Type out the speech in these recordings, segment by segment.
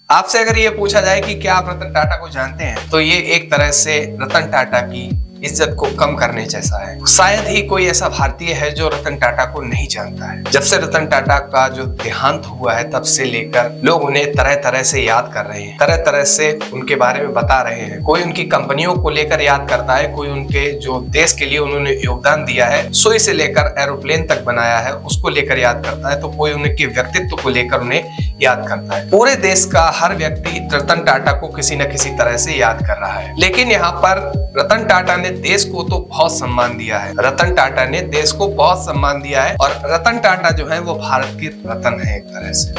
आपसे अगर ये पूछा जाए कि क्या आप रतन टाटा को जानते हैं, तो ये एक तरह से रतन टाटा की इज्जत को कम करने जैसा है। शायद ही कोई ऐसा भारतीय है जो रतन टाटा को नहीं जानता है। जब से रतन टाटा का जो देहांत हुआ है, तब से लेकर लोग उन्हें तरह तरह से याद कर रहे हैं, तरह तरह से उनके बारे में बता रहे हैं। कोई उनकी कंपनियों को लेकर याद करता है, कोई उनके जो देश के लिए उन्होंने योगदान दिया है, सुई से लेकर एरोप्लेन तक बनाया है, उसको लेकर याद करता है, तो कोई उनके व्यक्तित्व को लेकर उन्हें याद करता है। पूरे देश का हर व्यक्ति रतन टाटा को किसी न किसी तरह से याद कर रहा है। लेकिन यहाँ पर रतन टाटा ने देश को तो बहुत सम्मान दिया है, रतन टाटा ने देश को बहुत सम्मान दिया है, और रतन टाटा जो है वो भारत की रतन है। एक तरह से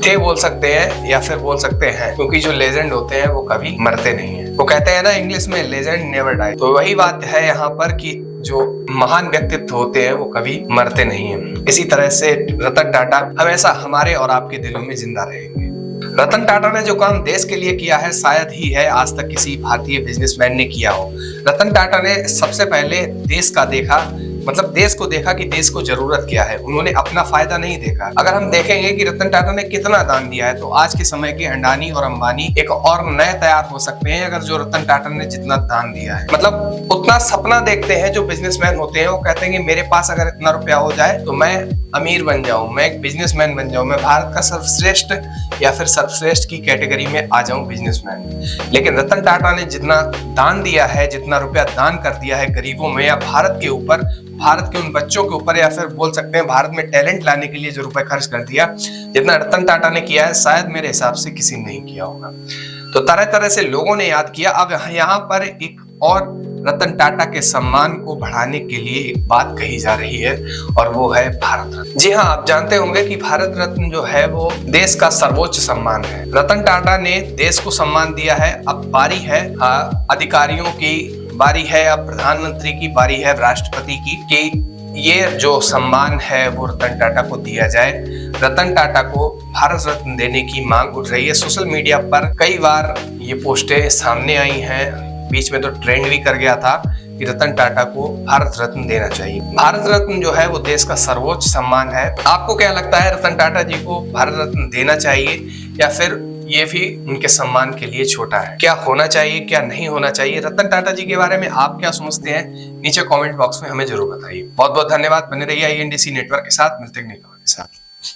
थे बोल सकते हैं या फिर बोल सकते हैं, क्योंकि जो लेजेंड होते हैं वो कभी मरते नहीं है। वो कहते हैं ना इंग्लिश में, लेजेंड नेवर डाई। तो वही बात है यहाँ पर कि जो महान व्यक्तित्व होते हैं वो कभी मरते नहीं हैं। इसी तरह से रतन टाटा हमेशा हमारे और आपके दिलों में जिंदा रहेंगे। रतन टाटा ने जो काम देश के लिए किया है, शायद ही है आज तक किसी भारतीय बिजनेसमैन ने किया हो। रतन टाटा ने सबसे पहले देश का देखा, मतलब देश को देखा कि देश को जरूरत क्या है। उन्होंने अपना फायदा नहीं देखा। अगर हम देखेंगे कि रतन टाटा ने कितना दान दिया है, तो आज के समय के अडानी और अंबानी एक और नए तैयार हो सकते हैं अगर जो रतन टाटा ने जितना दान दिया है। मतलब उतना सपना देखते हैं जो बिजनेसमैन होते हैं। वो कहते हैं कि मेरे पास अगर इतना रुपया हो जाए तो मैं अमीर बन जाऊं, मैं एक बिजनेसमैन बन जाऊं, मैं भारत का सर्वश्रेष्ठ या फिर सर्वश्रेष्ठ की कैटेगरी में आ जाऊं बिजनेसमैन। लेकिन रतन टाटा ने जितना दान दिया है, जितना रुपया दान कर दिया है गरीबों में, या भारत के ऊपर, भारत के उन बच्चों के ऊपर, या फिर बोल सकते हैं भारत में टैलेंट लाने के लिए जो रुपए खर्च कर दिया, जितना रतन टाटा ने किया है, शायद मेरे हिसाब से किसी ने नहीं किया होगा। तो तरह तरह से लोगों ने याद किया। अब यहाँ पर एक और रतन टाटा के सम्मान को बढ़ाने के लिए एक बात कही जा रही है, और वो है भारत रत्न। जी हाँ, आप जानते होंगे कि भारत रत्न जो है वो देश का सर्वोच्च सम्मान है। रतन टाटा ने देश को सम्मान दिया है। अब बारी है अधिकारियों की, बारी है अब प्रधानमंत्री की, बारी है राष्ट्रपति की कि ये जो सम्मान है वो रतन टाटा को दिया जाए। रतन टाटा को भारत रत्न देने की मांग उठ रही है। सोशल मीडिया पर कई बार ये पोस्टें सामने आई हैं, बीच में तो ट्रेंड भी कर गया था कि रतन टाटा को भारत रत्न देना चाहिए। भारत रत्न जो है वो देश का सर्वोच्च सम्मान है। आपको क्या लगता है, रतन टाटा जी को भारत रत्न देना चाहिए या फिर ये भी उनके सम्मान के लिए छोटा है? क्या होना चाहिए, क्या नहीं होना चाहिए? रतन टाटा जी के बारे में आप क्या सोचते हैं, नीचे कमेंट बॉक्स में हमें जरूर बताइए। बहुत बहुत धन्यवाद। बने रहिए INDC नेटवर्क के साथ। मिलते हैं नई खबर के साथ।